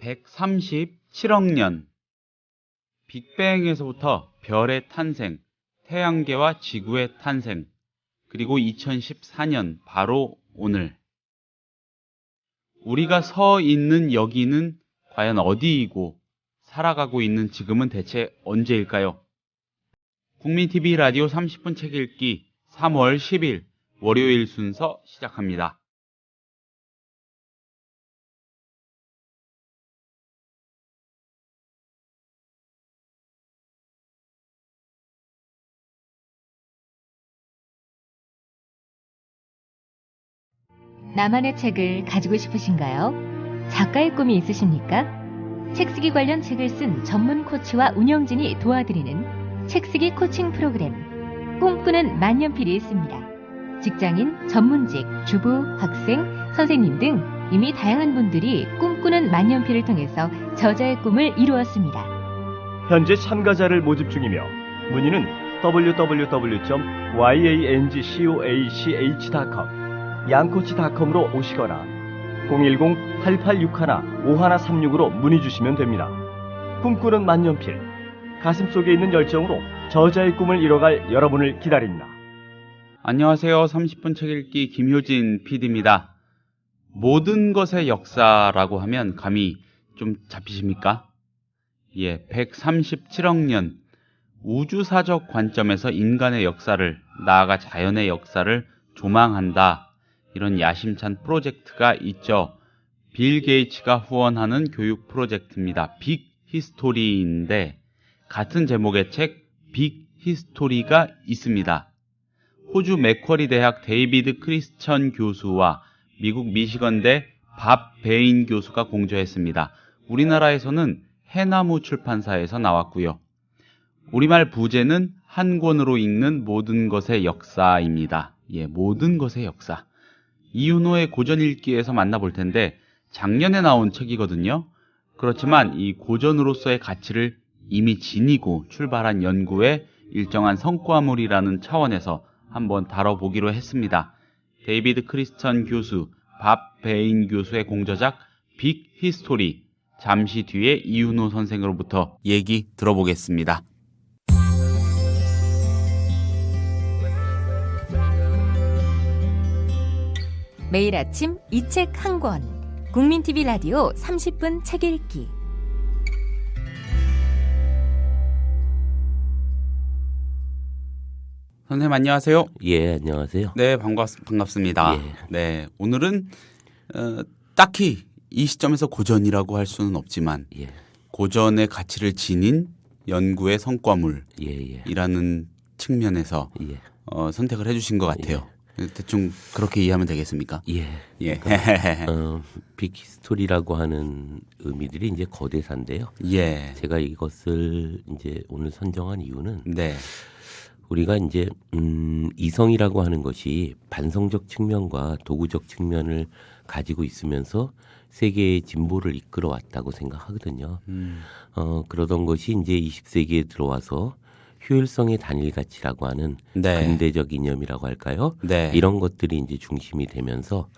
137억 년. 빅뱅에서부터 별의 탄생, 태양계와 지구의 탄생, 그리고 2014년 바로 오늘. 우리가 서 있는 여기는 과연 어디이고 살아가고 있는 지금은 대체 언제일까요? 국민TV 라디오 30분 책 읽기 3월 10일 월요일 순서 시작합니다. 나만의 책을 가지고 싶으신가요? 작가의 꿈이 있으십니까? 책쓰기 관련 책을 쓴 전문 코치와 운영진이 도와드리는 책쓰기 코칭 프로그램 꿈꾸는 만년필이 있습니다. 직장인, 전문직, 주부, 학생, 선생님 등 이미 다양한 분들이 꿈꾸는 만년필을 통해서 저자의 꿈을 이루었습니다. 현재 참가자를 모집 중이며 문의는 www.yangcoach.com 양코치닷컴으로 오시거나 010-8861-5136으로 문의 주시면 됩니다. 꿈꾸는 만년필, 가슴속에 있는 열정으로 저자의 꿈을 이뤄갈 여러분을 기다립니다. 안녕하세요. 30분 책 읽기 김효진 PD입니다. 모든 것의 역사라고 하면 감이 좀 잡히십니까? 137억 년 우주사적 관점에서 인간의 역사를, 나아가 자연의 역사를 조망한다. 이런 야심찬 프로젝트가 있죠. 빌 게이츠가 후원하는 교육 프로젝트입니다. 빅 히스토리인데 같은 제목의 책 빅 히스토리가 있습니다. 호주 맥쿼리 대학 데이비드 크리스천 교수와 미국 미시건대 밥 베인 교수가 공저했습니다. 우리나라에서는 해나무 출판사에서 나왔고요. 우리말 부제는 한 권으로 읽는 모든 것의 역사입니다. 모든 것의 역사. 이윤호의 고전 읽기에서 만나볼 텐데 작년에 나온 책이거든요. 그렇지만 이 고전으로서의 가치를 이미 지니고 출발한 연구의 일정한 성과물이라는 차원에서 한번 다뤄보기로 했습니다. 데이비드 크리스천 교수, 밥 베인 교수의 공저작 빅 히스토리. 잠시 뒤에 이윤호 선생으로부터 얘기 들어보겠습니다. 매일 아침 이 책 한 권. 국민TV 라디오 30분 책 읽기. 선생님 안녕하세요. 안녕하세요. 네, 반갑습니다. 예. 네, 오늘은 딱히 이 시점에서 고전이라고 할 수는 없지만 고전의 가치를 지닌 연구의 성과물이라는 측면에서 선택을 해주신 것 같아요. 대충 그렇게 이해하면 되겠습니까? 그러니까, 빅히스토리라고 하는 의미들이 이제 거대사인데요. 제가 이것을 이제 오늘 선정한 이유는 우리가 이제 이성이라고 하는 것이 반성적 측면과 도구적 측면을 가지고 있으면서 세계의 진보를 이끌어 왔다고 생각하거든요. 그러던 것이 이제 20세기에 들어와서 효율성의 단일 가치라고 하는 근대적 이념이라고 할까요? 이런 것들이 이제 중심이 되면서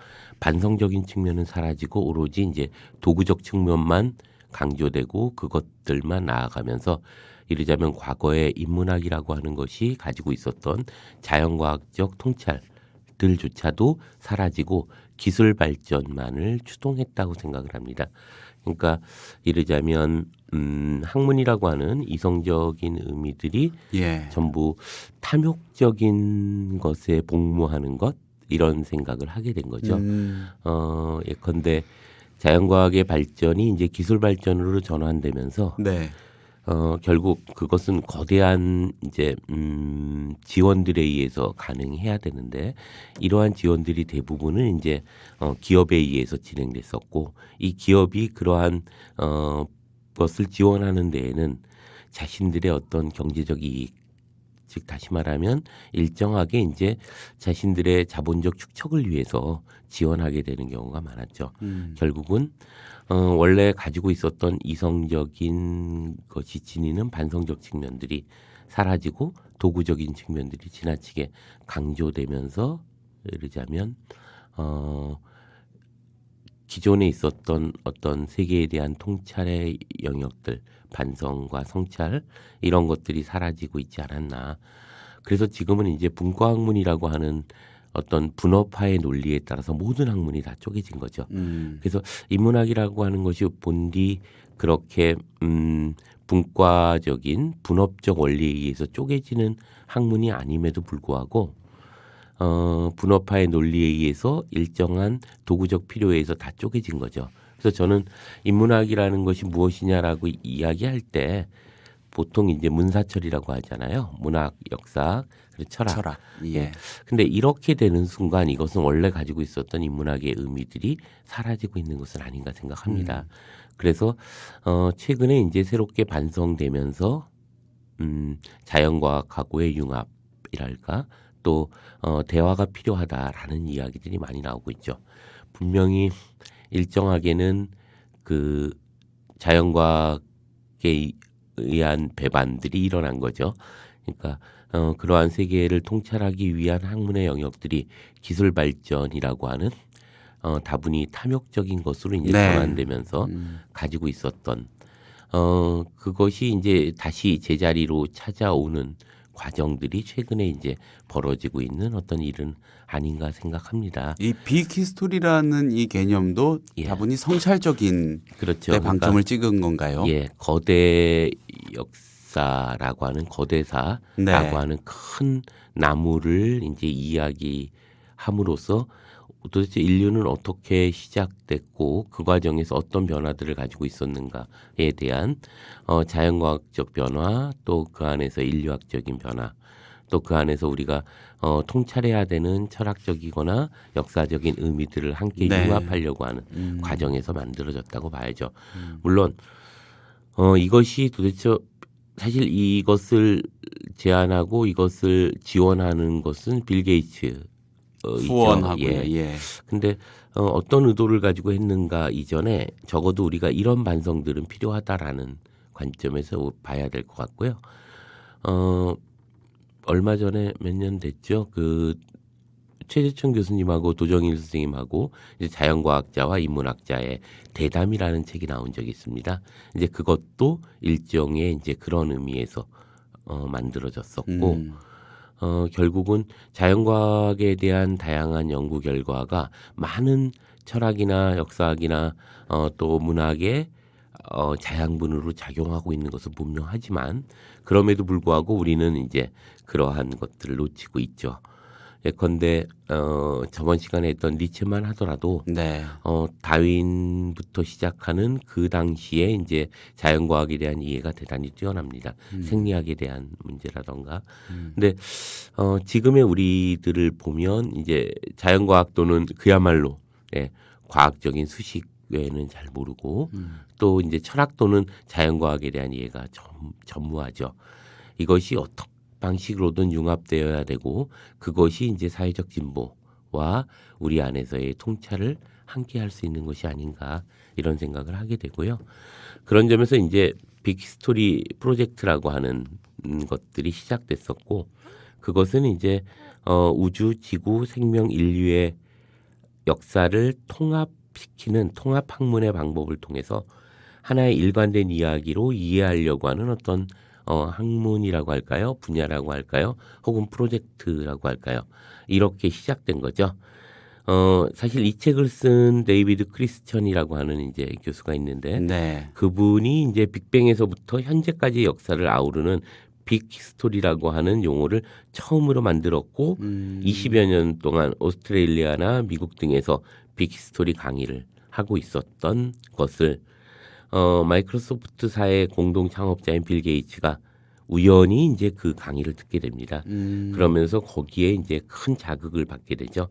반성적인 측면은 사라지고 오로지 이제 도구적 측면만 강조되고 그것들만 나아가면서 이르자면 과거의 인문학이라고 하는 것이 가지고 있었던 자연과학적 통찰들조차도 사라지고 기술 발전만을 추동했다고 생각을 합니다. 그러니까 이르자면 학문이라고 하는 이성적인 의미들이 전부 탐욕적인 것에 복무하는 것 이런 생각을 하게 된 거죠. 예컨대 자연과학의 발전이 이제 기술 발전으로 전환되면서 결국 그것은 거대한 이제 지원들에 의해서 가능해야 되는데 이러한 지원들이 대부분은 이제 기업에 의해서 진행됐었고 이 기업이 그러한 것을 지원하는 데에는 자신들의 어떤 경제적 이익, 즉 다시 말하면 일정하게 이제 자신들의 자본적 축적을 위해서 지원하게 되는 경우가 많았죠. 결국은 원래 가지고 있었던 이성적인 것이 지니는 반성적 측면들이 사라지고 도구적인 측면들이 지나치게 강조되면서 이르자면 기존에 있었던 어떤 세계에 대한 통찰의 영역들, 반성과 성찰 이런 것들이 사라지고 있지 않았나. 그래서 지금은 이제 분과학문이라고 하는 어떤 분업화의 논리에 따라서 모든 학문이 다 쪼개진 거죠. 그래서 인문학이라고 하는 것이 본디 그렇게 분과적인 분업적 원리에 의해서 쪼개지는 학문이 아님에도 불구하고 분업화의 논리에 의해서 일정한 도구적 필요에 의해서 다 쪼개진 거죠. 그래서 저는 인문학이라는 것이 무엇이냐라고 이야기할 때 보통 이제 문사철이라고 하잖아요. 문학, 역사, 그리고 철학. 예. 근데 이렇게 되는 순간 이것은 원래 가지고 있었던 인문학의 의미들이 사라지고 있는 것은 아닌가 생각합니다. 그래서 최근에 이제 새롭게 반성되면서 자연과학하고의 융합이랄까 또 대화가 필요하다라는 이야기들이 많이 나오고 있죠. 분명히 일정하게는 그 자연과학에 의한 배반들이 일어난 거죠. 그러니까 그러한 세계를 통찰하기 위한 학문의 영역들이 기술 발전이라고 하는 다분히 탐욕적인 것으로 이제 전환되면서 가지고 있었던 그것이 이제 다시 제자리로 찾아오는 과정들이 최근에 이제 벌어지고 있는 어떤 일은 아닌가 생각합니다. 이 빅히스토리라는 이 개념도 다분히 성찰적인 그렇죠. 데 방점을 그러니까, 찍은 건가요? 예, 거대 역사라고 하는 거대사라고 하는 큰 나무를 이제 이야기함으로써 도대체 인류는 어떻게 시작됐고 그 과정에서 어떤 변화들을 가지고 있었는가에 대한 자연과학적 변화 또 그 안에서 인류학적인 변화 또 그 안에서 우리가 통찰해야 되는 철학적이거나 역사적인 의미들을 함께 융합하려고 하는 과정에서 만들어졌다고 봐야죠. 물론 이것이 도대체 사실 이것을 제안하고 이것을 지원하는 것은 빌 게이츠 후원하고요. 예. 근데 어떤 의도를 가지고 했는가 이전에 적어도 우리가 이런 반성들은 필요하다라는 관점에서 봐야 될 것 같고요. 얼마 전에 몇 년 됐죠. 그 최재천 교수님하고 도정일 선생님하고 이제 자연과학자와 인문학자의 대담이라는 책이 나온 적이 있습니다. 이제 그것도 일종의 이제 그런 의미에서 만들어졌었고. 결국은 자연과학에 대한 다양한 연구 결과가 많은 철학이나 역사학이나 또 문학의 자양분으로 작용하고 있는 것은 분명하지만 그럼에도 불구하고 우리는 이제 그러한 것들을 놓치고 있죠. 예컨대 저번 시간에 했던 니체만 하더라도 다윈부터 시작하는 그 당시에 이제 자연과학에 대한 이해가 대단히 뛰어납니다. 생리학에 대한 문제라던가. 근데 지금의 우리들을 보면 이제 자연과학도는 그야말로 과학적인 수식 외에는 잘 모르고 또 이제 철학도는 자연과학에 대한 이해가 전무하죠. 이것이 어떤 방식으로든 융합되어야 되고 그것이 이제 사회적 진보와 우리 안에서의 통찰을 함께 할 수 있는 것이 아닌가 이런 생각을 하게 되고요. 그런 점에서 이제 빅히스토리 프로젝트라고 하는 것들이 시작됐었고 그것은 이제 우주, 지구, 생명, 인류의 역사를 통합시키는 통합학문의 방법을 통해서 하나의 일관된 이야기로 이해하려고 하는 어떤 학문이라고 할까요? 분야라고 할까요? 혹은 프로젝트라고 할까요? 이렇게 시작된 거죠. 사실 이 책을 쓴 데이비드 크리스천이라고 하는 이제 교수가 있는데 그분이 이제 빅뱅에서부터 현재까지 역사를 아우르는 빅히스토리라고 하는 용어를 처음으로 만들었고 20여 년 동안 오스트레일리아나 미국 등에서 빅히스토리 강의를 하고 있었던 것을 마이크로소프트사의 공동 창업자인 빌 게이츠가 우연히 이제 그 강의를 듣게 됩니다. 그러면서 거기에 이제 큰 자극을 받게 되죠.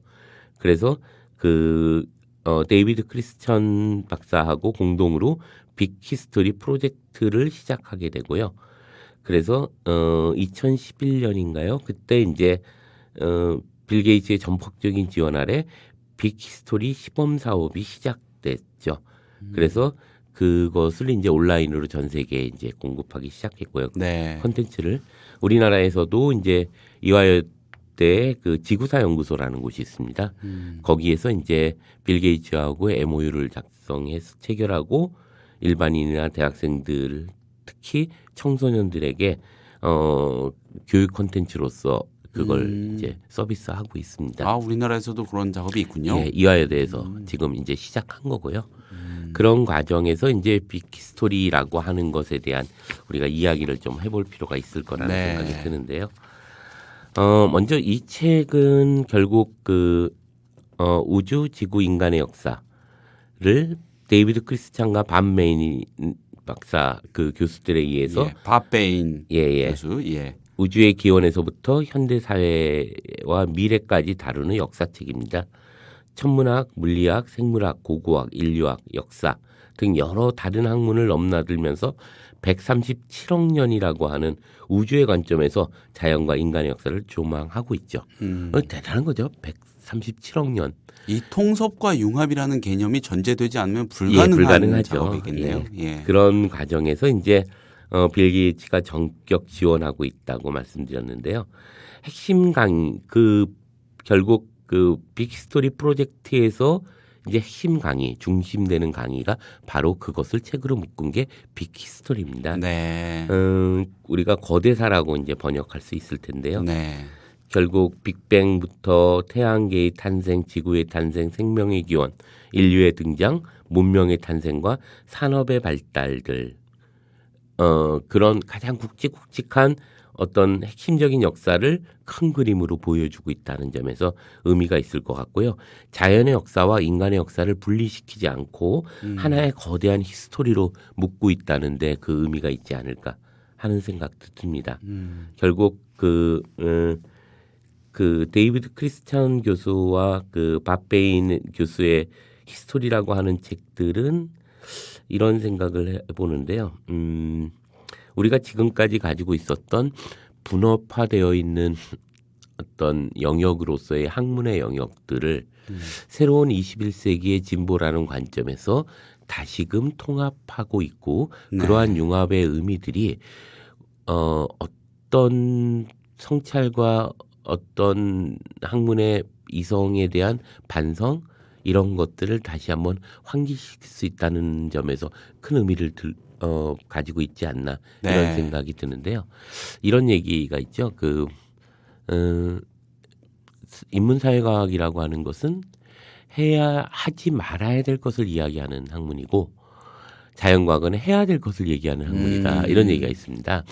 그래서 그 데이비드 크리스천 박사하고 공동으로 빅히스토리 프로젝트를 시작하게 되고요. 그래서 2011년인가요? 그때 이제 빌 게이츠의 전폭적인 지원 아래 빅히스토리 시범 사업이 시작됐죠. 그래서 그것을 이제 온라인으로 전 세계에 이제 공급하기 시작했고요. 컨텐츠를 우리나라에서도 이제 이화여 때에 그 지구사 연구소라는 곳이 있습니다. 거기에서 이제 빌 게이츠하고 MOU를 작성해서 체결하고 일반인이나 대학생들 특히 청소년들에게 교육 콘텐츠로서 그걸 이제 서비스하고 있습니다. 아, 우리나라에서도 그런 작업이 있군요. 예, 이화에 대해서 지금 이제 시작한 거고요. 그런 과정에서 이제 빅히스토리라고 하는 것에 대한 우리가 이야기를 좀 해볼 필요가 있을 거라는 네. 생각이 드는데요. 먼저 이 책은 결국 우주, 지구, 인간의 역사를 데이비드 크리스찬과 밥 메인 박사 그 교수들에 의해서 밥 베인 예. 교수, 우주의 기원에서부터 현대 사회와 미래까지 다루는 역사책입니다. 천문학, 물리학, 생물학, 고고학, 인류학, 역사 등 여러 다른 학문을 넘나들면서 137억 년이라고 하는 우주의 관점에서 자연과 인간의 역사를 조망하고 있죠. 대단한 거죠. 137억 년. 이 통섭과 융합이라는 개념이 전제되지 않으면 불가능한 작업이겠네요. 그런 과정에서 이제 빌 게이츠가 전격 지원하고 있다고 말씀드렸는데요. 핵심 강의 결국 그 빅히스토리 프로젝트에서 이제 핵심 강의, 중심되는 강의가 바로 그것을 책으로 묶은 게 빅히스토리입니다. 네. 우리가 거대사라고 이제 번역할 수 있을 텐데요. 네. 결국 빅뱅부터 태양계의 탄생, 지구의 탄생, 생명의 기원, 인류의 등장, 문명의 탄생과 산업의 발달들, 그런 가장 굵직굵직한 어떤 핵심적인 역사를 큰 그림으로 보여주고 있다는 점에서 의미가 있을 것 같고요. 자연의 역사와 인간의 역사를 분리시키지 않고 하나의 거대한 히스토리로 묶고 있다는데 그 의미가 있지 않을까 하는 생각도 듭니다. 결국 그 데이비드 크리스찬 교수와 그 밥 베인 교수의 히스토리라고 하는 책들은 이런 생각을 해보는데요. 우리가 지금까지 가지고 있었던 분업화되어 있는 어떤 영역으로서의 학문의 영역들을 새로운 21세기의 진보라는 관점에서 다시금 통합하고 있고 그러한 융합의 의미들이 어떤 성찰과 어떤 학문의 이성에 대한 반성 이런 것들을 다시 한번 환기시킬 수 있다는 점에서 큰 의미를 가지고 있지 않나 이런 생각이 드는데요. 이런 얘기가 있죠. 인문사회과학이라고 하는 것은 하지 말아야 될 것을 이야기하는 학문이고 자연과학은 해야 될 것을 얘기하는 학문이다. 이런 얘기가 있습니다.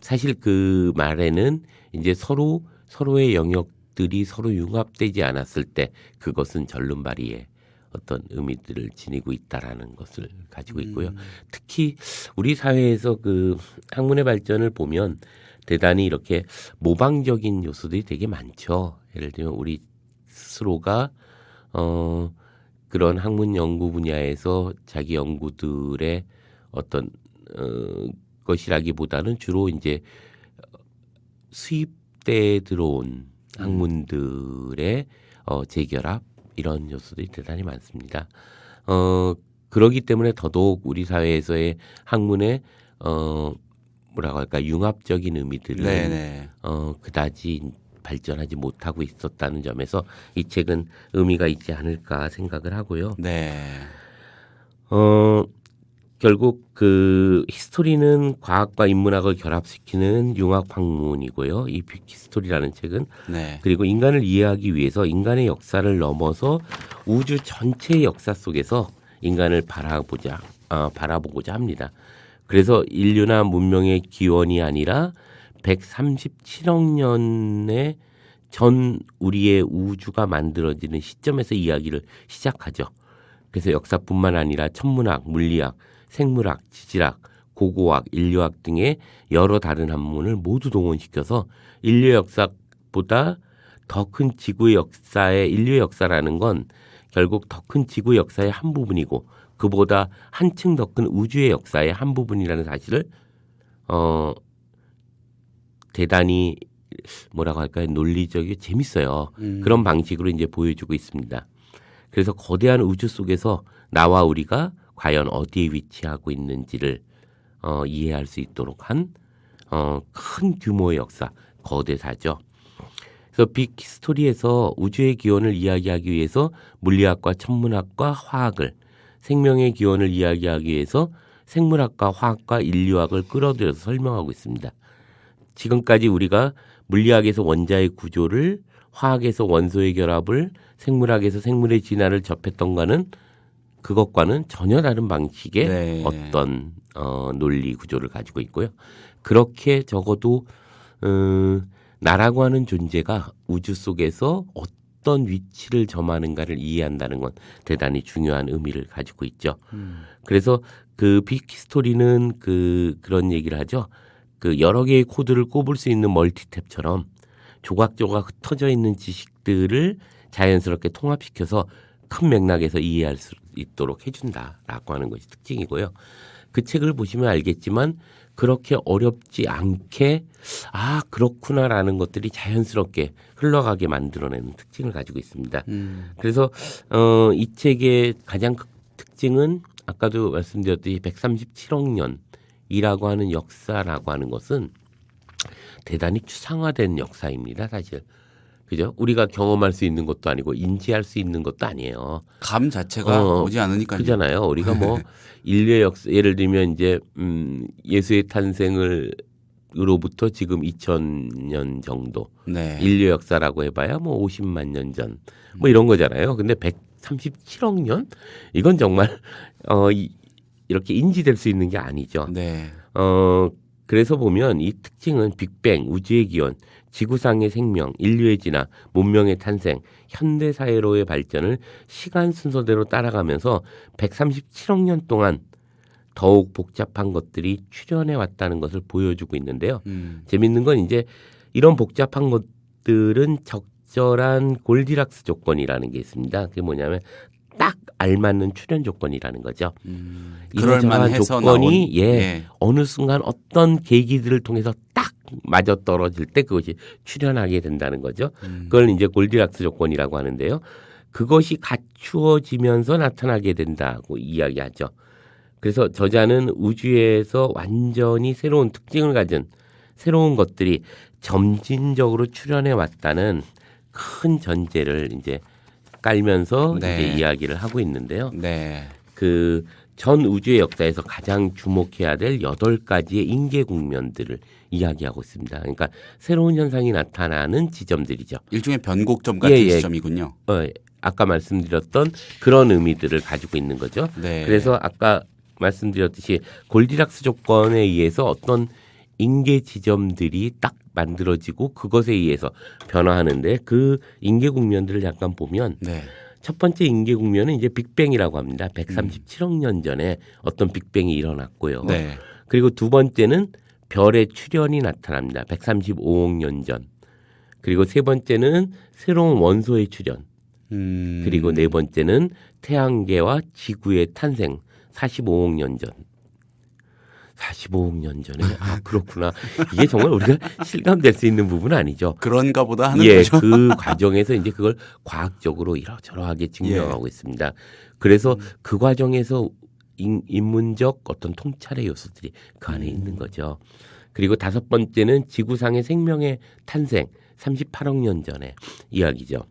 사실 그 말에는 이제 서로의 영역들이 서로 융합되지 않았을 때 그것은 절름발이의 어떤 의미들을 지니고 있다라는 것을 가지고 있고요. 특히 우리 사회에서 그 학문의 발전을 보면 대단히 이렇게 모방적인 요소들이 되게 많죠. 예를 들면 우리 스스로가 그런 학문 연구 분야에서 자기 연구들의 어떤 것이라기보다는 주로 이제 수입대에 들어온 학문들의 재결합 이런 요소들이 대단히 많습니다. 그러기 때문에 더더욱 우리 사회에서의 학문의 뭐라고 할까 융합적인 의미들은 그다지 발전하지 못하고 있었다는 점에서 이 책은 의미가 있지 않을까 생각을 하고요. 결국 그 히스토리는 과학과 인문학을 결합시키는 융합 학문이고요. 이 빅히스토리라는 책은 그리고 인간을 이해하기 위해서 인간의 역사를 넘어서 우주 전체의 역사 속에서 인간을 바라보고자 합니다. 그래서 인류나 문명의 기원이 아니라 137억 년의 전 우리의 우주가 만들어지는 시점에서 이야기를 시작하죠. 그래서 역사뿐만 아니라 천문학, 물리학, 생물학, 지질학, 고고학, 인류학 등의 여러 다른 학문을 모두 동원시켜서 인류의 역사보다 더 큰 지구의 역사의 인류의 역사라는 건 결국 더 큰 지구의 역사의 한 부분이고 그보다 한층 더 큰 우주의 역사의 한 부분이라는 사실을 대단히 뭐라고 할까요? 논리적이고 재밌어요. 그런 방식으로 이제 보여주고 있습니다. 그래서 거대한 우주 속에서 나와 우리가 과연 어디에 위치하고 있는지를 이해할 수 있도록 한 큰 규모의 역사, 거대사죠. 그래서 빅히스토리에서 우주의 기원을 이야기하기 위해서 물리학과 천문학과 화학을, 생명의 기원을 이야기하기 위해서 생물학과 화학과 인류학을 끌어들여서 설명하고 있습니다. 지금까지 우리가 물리학에서 원자의 구조를, 화학에서 원소의 결합을, 생물학에서 생물의 진화를 접했던 거는 그것과는 전혀 다른 방식의 네. 어떤 논리 구조를 가지고 있고요. 그렇게 적어도 나라고 하는 존재가 우주 속에서 어떤 위치를 점하는가를 이해한다는 건 대단히 중요한 의미를 가지고 있죠. 그래서 그 빅히스토리는 그런 얘기를 하죠. 그 여러 개의 코드를 꼽을 수 있는 멀티탭처럼 조각조각 흩어져 있는 지식들을 자연스럽게 통합시켜서 큰 맥락에서 이해할 수 있도록 해준다라고 하는 것이 특징이고요. 그 책을 보시면 알겠지만 그렇게 어렵지 않게 그렇구나라는 것들이 자연스럽게 흘러가게 만들어내는 특징을 가지고 있습니다. 그래서 이 책의 가장 특징은 아까도 말씀드렸듯이 137억 년이라고 하는 역사라고 하는 것은 대단히 추상화된 역사입니다, 사실. 그죠? 우리가 경험할 수 있는 것도 아니고 인지할 수 있는 것도 아니에요. 감 자체가 오지 않으니까요. 그잖아요. 우리가 뭐 인류의 역사, 예를 들면 이제 예수의 탄생으로부터 지금 2000년 정도 네. 인류 역사라고 해봐야 뭐 50만 년 전 뭐 이런 거잖아요. 근데 137억 년? 이건 정말 이렇게 인지될 수 있는 게 아니죠. 네. 그래서 보면 이 특징은 빅뱅, 우주의 기원, 지구상의 생명, 인류의 진화, 문명의 탄생, 현대 사회로의 발전을 시간 순서대로 따라가면서 137억 년 동안 더욱 복잡한 것들이 출현해 왔다는 것을 보여주고 있는데요. 재밌는 건 이제 이런 복잡한 것들은 적절한 골디락스 조건이라는 게 있습니다. 그게 뭐냐면 딱 알맞는 출현 조건이라는 거죠. 이러저러한 조건이 어느 순간 어떤 계기들을 통해서 딱 맞아 떨어질 때 그것이 출현하게 된다는 거죠. 그걸 이제 골디락스 조건이라고 하는데요. 그것이 갖추어지면서 나타나게 된다고 이야기하죠. 그래서 저자는 우주에서 완전히 새로운 특징을 가진 새로운 것들이 점진적으로 출현해 왔다는 큰 전제를 이제 깔면서 이제 이야기를 하고 있는데요. 네. 그 전 우주의 역사에서 가장 주목해야 될 8가지의 인계 국면들을 이야기하고 있습니다. 그러니까 새로운 현상이 나타나는 지점들이죠. 일종의 변곡점 같은 지점이군요. 아까 말씀드렸던 그런 의미들을 가지고 있는 거죠. 네. 그래서 아까 말씀드렸듯이 골디락스 조건에 의해서 어떤 인계 지점들이 딱 만들어지고 그것에 의해서 변화하는데 그 인계 국면들을 잠깐 보면 첫 번째 인계 국면은 이제 빅뱅이라고 합니다. 137억 년 전에 어떤 빅뱅이 일어났고요. 그리고 두 번째는 별의 출현이 나타납니다. 135억 년 전. 그리고 세 번째는 새로운 원소의 출현. 그리고 네 번째는 태양계와 지구의 탄생. 45억 년 전. 45억 년 전에 그렇구나. 이게 정말 우리가 실감될 수 있는 부분은 아니죠. 그런가 보다 하는 거죠. 그 과정에서 이제 그걸 과학적으로 이러저러하게 증명하고 있습니다. 그래서 그 과정에서 인문적 어떤 통찰의 요소들이 그 안에 있는 거죠. 그리고 다섯 번째는 지구상의 생명의 탄생 38억 년 전의 이야기죠.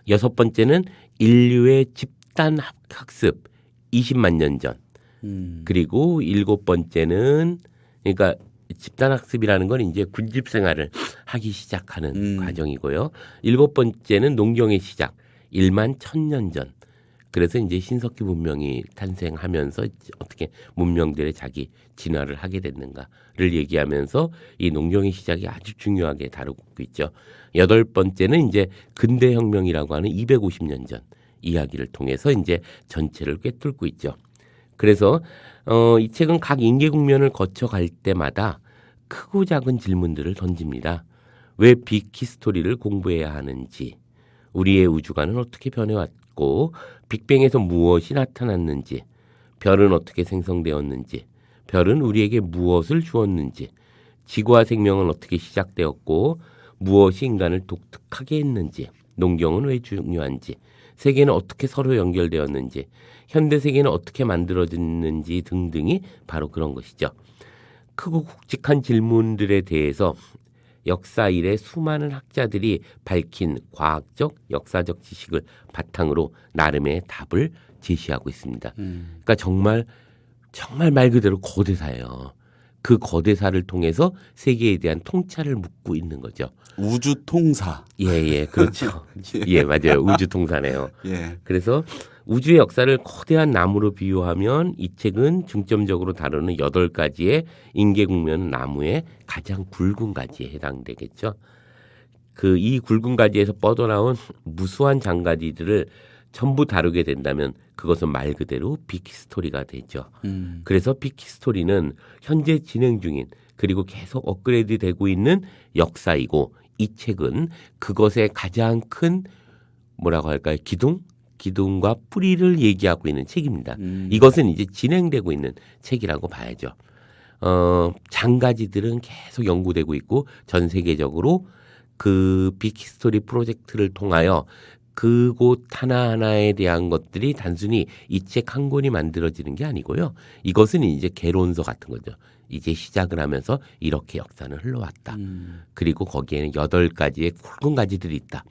여섯 번째는 인류의 집단 학습 20만 년 전. 그리고 일곱 번째는 그러니까 집단학습이라는 건 이제 군집 생활을 하기 시작하는 과정이고요. 일곱 번째는 농경의 시작 1만 1000년 전. 그래서 이제 신석기 문명이 탄생하면서 어떻게 문명들의 자기 진화를 하게 됐는가를 얘기하면서 이 농경의 시작이 아주 중요하게 다루고 있죠. 여덟 번째는 이제 근대혁명이라고 하는 250년 전 이야기를 통해서 이제 전체를 꿰뚫고 있죠. 그래서 이 책은 각 인계 국면을 거쳐갈 때마다 크고 작은 질문들을 던집니다. 왜 빅히스토리를 공부해야 하는지, 우리의 우주관은 어떻게 변해왔고 빅뱅에서 무엇이 나타났는지, 별은 어떻게 생성되었는지, 별은 우리에게 무엇을 주었는지, 지구와 생명은 어떻게 시작되었고 무엇이 인간을 독특하게 했는지, 농경은 왜 중요한지, 세계는 어떻게 서로 연결되었는지, 현대 세계는 어떻게 만들어졌는지 등등이 바로 그런 것이죠. 크고 굵직한 질문들에 대해서 역사 이래 수많은 학자들이 밝힌 과학적, 역사적 지식을 바탕으로 나름의 답을 제시하고 있습니다. 그러니까 정말 말 그대로 거대사예요. 그 거대사를 통해서 세계에 대한 통찰을 묻고 있는 거죠. 우주 통사. 예, 그렇죠. 예, 맞아요. 우주 통사네요. 예. 그래서 우주의 역사를 거대한 나무로 비유하면 이 책은 중점적으로 다루는 8가지의 인계국면 나무의 가장 굵은 가지에 해당되겠죠. 이 굵은 가지에서 뻗어나온 무수한 장가지들을 전부 다루게 된다면 그것은 말 그대로 빅히스토리가 되죠. 그래서 빅히스토리는 현재 진행 중인 그리고 계속 업그레이드 되고 있는 역사이고 이 책은 그것의 가장 큰 뭐라고 할까요? 기둥과 뿌리를 얘기하고 있는 책입니다. 이것은 이제 진행되고 있는 책이라고 봐야죠. 장가지들은 계속 연구되고 있고 전 세계적으로 그 빅히스토리 프로젝트를 통하여 그곳 하나하나에 대한 것들이 단순히 이 책 한 권이 만들어지는 게 아니고요. 이것은 이제 개론서 같은 거죠. 이제 시작을 하면서 이렇게 역사는 흘러왔다. 그리고 거기에는 8가지의 굵은 가지들이 있다.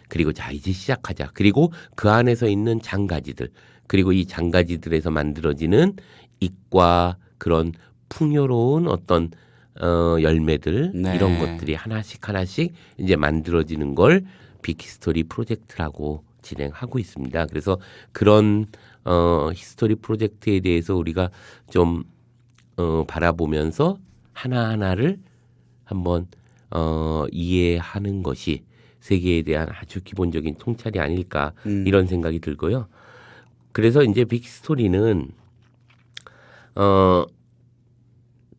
그리고 자 이제 시작하자. 그리고 그 안에서 있는 장가지들 그리고 이 장가지들에서 만들어지는 잎과 그런 풍요로운 어떤 열매들 네. 이런 것들이 하나씩 이제 만들어지는 걸 빅히스토리 프로젝트라고 진행하고 있습니다. 그래서 그런 히스토리 프로젝트에 대해서 우리가 좀 바라보면서 하나하나를 한번 이해하는 것이 세계에 대한 아주 기본적인 통찰이 아닐까 이런 생각이 들고요. 그래서 이제 빅스토리는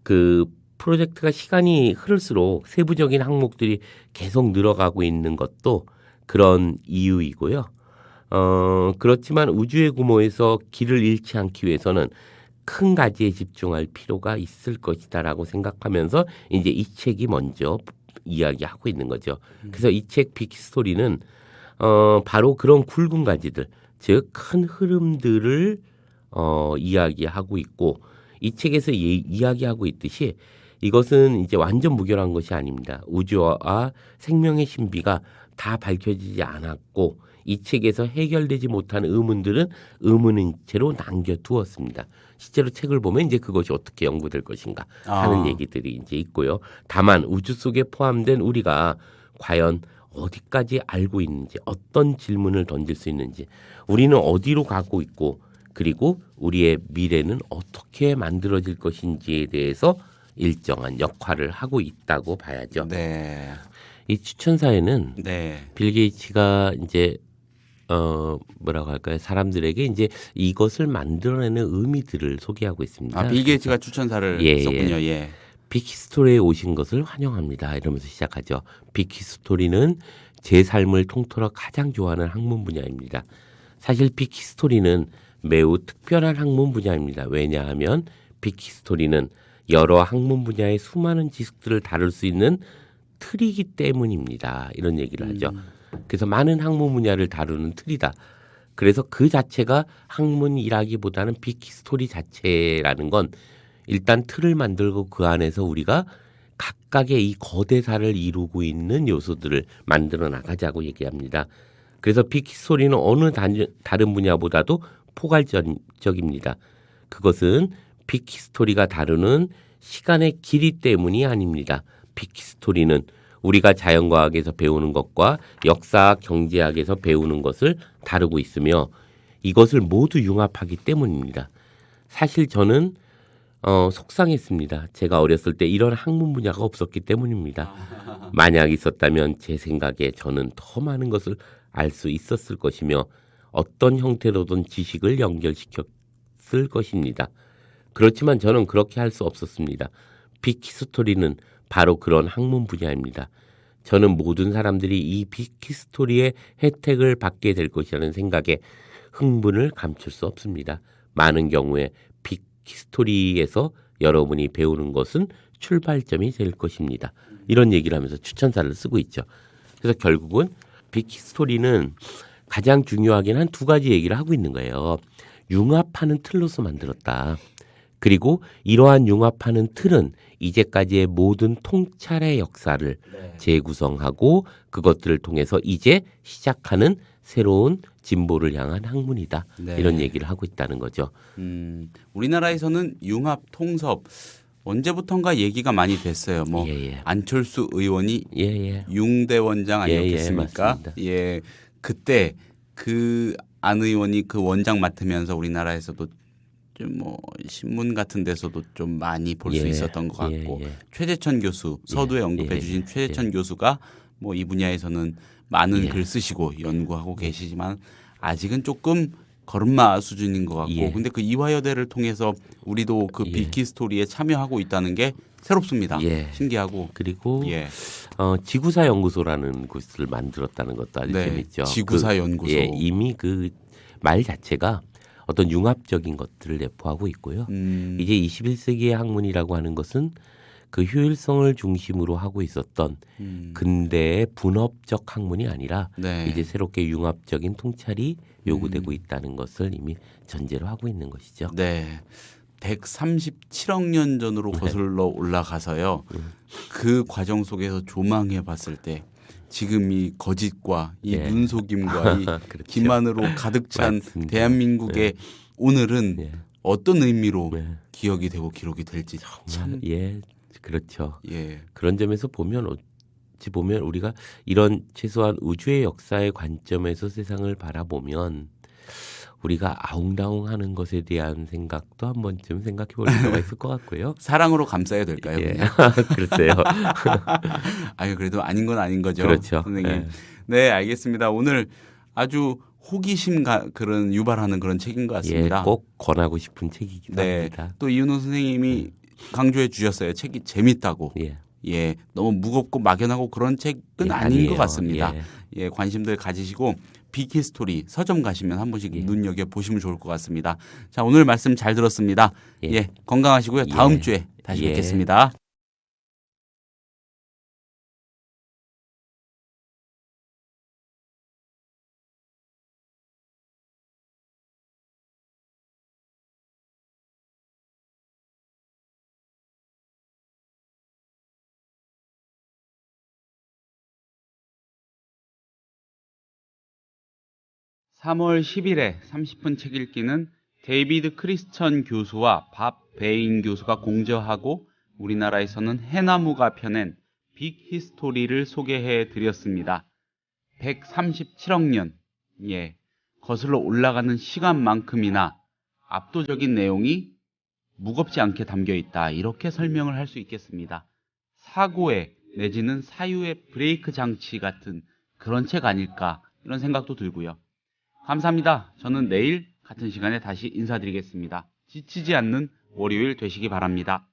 그 프로젝트가 시간이 흐를수록 세부적인 항목들이 계속 늘어가고 있는 것도 그런 이유이고요. 그렇지만 우주의 규모에서 길을 잃지 않기 위해서는 큰 가지에 집중할 필요가 있을 것이다라고 생각하면서 이제 이 책이 먼저 이야기하고 있는 거죠. 그래서 이 책 빅스토리는 바로 그런 굵은 가지들, 즉 큰 흐름들을 이야기하고 있고 이 책에서 이야기하고 있듯이 이것은 이제 완전 무결한 것이 아닙니다. 우주와 생명의 신비가 다 밝혀지지 않았고 이 책에서 해결되지 못한 의문들은 의문인 채로 남겨두었습니다. 실제로 책을 보면 이제 그것이 어떻게 연구될 것인가 하는 얘기들이 이제 있고요. 다만 우주 속에 포함된 우리가 과연 어디까지 알고 있는지, 어떤 질문을 던질 수 있는지, 우리는 어디로 가고 있고, 그리고 우리의 미래는 어떻게 만들어질 것인지에 대해서 일정한 역할을 하고 있다고 봐야죠. 네. 이 추천사에는 네. 빌 게이츠가 이제 뭐라고 할까요? 사람들에게 이제 이것을 만들어내는 의미들을 소개하고 있습니다. 빌 게이츠가 추천사를 썼군요. 예. 빅히스토리에 오신 것을 환영합니다. 이러면서 시작하죠. 빅히스토리는 제 삶을 통틀어 가장 좋아하는 학문 분야입니다. 사실 빅히스토리는 매우 특별한 학문 분야입니다. 왜냐하면 빅히스토리는 여러 학문 분야의 수많은 지식들을 다룰 수 있는 틀이기 때문입니다. 이런 얘기를 하죠. 그래서 많은 학문 분야를 다루는 틀이다. 그래서 그 자체가 학문이라기보다는 빅히스토리 자체라는 건 일단 틀을 만들고 그 안에서 우리가 각각의 이 거대사를 이루고 있는 요소들을 만들어 나가자고 얘기합니다. 그래서 빅히스토리는 어느 다른 분야보다도 포괄적입니다. 그것은 빅히스토리가 다루는 시간의 길이 때문이 아닙니다. 빅히스토리는 우리가 자연과학에서 배우는 것과 역사학, 경제학에서 배우는 것을 다루고 있으며 이것을 모두 융합하기 때문입니다. 사실 저는 속상했습니다. 제가 어렸을 때 이런 학문 분야가 없었기 때문입니다. 만약 있었다면 제 생각에 저는 더 많은 것을 알 수 있었을 것이며 어떤 형태로든 지식을 연결시켰을 것입니다. 그렇지만 저는 그렇게 할 수 없었습니다. 빅히스토리는 바로 그런 학문 분야입니다. 저는 모든 사람들이 이 빅히스토리의 혜택을 받게 될 것이라는 생각에 흥분을 감출 수 없습니다. 많은 경우에 빅히스토리에서 여러분이 배우는 것은 출발점이 될 것입니다. 이런 얘기를 하면서 추천사를 쓰고 있죠. 그래서 결국은 빅히스토리는 가장 중요하긴 한 두 가지 얘기를 하고 있는 거예요. 융합하는 틀로서 만들었다. 그리고 이러한 융합하는 틀은 이제까지의 모든 통찰의 역사를 재구성하고 그것들을 통해서 이제 시작하는 새로운 진보를 향한 학문이다. 네. 이런 얘기를 하고 있다는 거죠. 우리나라에서는 융합 통섭 언제부턴가 얘기가 많이 됐어요. 뭐 안철수 의원이 융대원장 아니었겠습니까? 예, 그때 그 안 의원이 그 원장 맡으면서 우리나라에서도 좀 뭐 신문 같은 데서도 좀 많이 볼 수 있었던 것 같고 최재천 교수 서두에 언급해 주신 최재천 교수가 뭐 이 분야에서는 많은 글 쓰시고 연구하고 계시지만 아직은 조금 걸음마 수준인 것 같고 근데 그 이화여대를 통해서 우리도 그 빅히스토리에 참여하고 있다는 게 새롭습니다. 신기하고 그리고 지구사 연구소라는 곳을 만들었다는 것도 아주 재밌죠. 지구사 연구소. 이미 그 말 자체가 어떤 융합적인 것들을 내포하고 있고요. 이제 21세기의 학문이라고 하는 것은 그 효율성을 중심으로 하고 있었던 근대의 분업적 학문이 아니라 이제 새롭게 융합적인 통찰이 요구되고 있다는 것을 이미 전제로 하고 있는 것이죠. 네. 137억 년 전으로 거슬러 올라가서요. 그 과정 속에서 조망해 봤을 때 지금 이 거짓과 이 눈속임과 이 그렇죠. 기만으로 가득 찬 맞습니다. 대한민국의 오늘은 어떤 의미로 기억이 되고 기록이 될지 참 그렇죠. 그런 점에서 보면 어찌 보면 우리가 이런 최소한 우주의 역사의 관점에서 세상을 바라보면 우리가 아웅다웅하는 것에 대한 생각도 한 번쯤 생각해 볼 필요가 있을 것 같고요. 사랑으로 감싸야 될까요? 글쎄요. 아유 그래도 아닌 건 아닌 거죠. 그렇죠. 선생님. 네, 알겠습니다. 오늘 아주 호기심 그런 유발하는 그런 책인 것 같습니다. 꼭 권하고 싶은 책이기도 합니다. 또 이윤호 선생님이 강조해 주셨어요. 책이 재밌다고. 너무 무겁고 막연하고 그런 책은 아닌 것 같습니다. 관심들 가지시고 빅히스토리 서점 가시면 한 번씩 눈여겨 보시면 좋을 것 같습니다. 자, 오늘 말씀 잘 들었습니다. 건강하시고요. 다음 주에 다시 뵙겠습니다. (3월 10일에) 30분 책 읽기는 데이비드 크리스천 교수와 밥 베인 교수가 공저하고 우리나라에서는 해나무가 펴낸 빅히스토리를 소개해 드렸습니다. 137억 년, 거슬러 올라가는 시간만큼이나 압도적인 내용이 무겁지 않게 담겨 있다. 이렇게 설명을 할 수 있겠습니다. 사고의 내지는 사유의 브레이크 장치 같은 그런 책 아닐까 이런 생각도 들고요. 감사합니다. 저는 내일 같은 시간에 다시 인사드리겠습니다. 지치지 않는 월요일 되시기 바랍니다.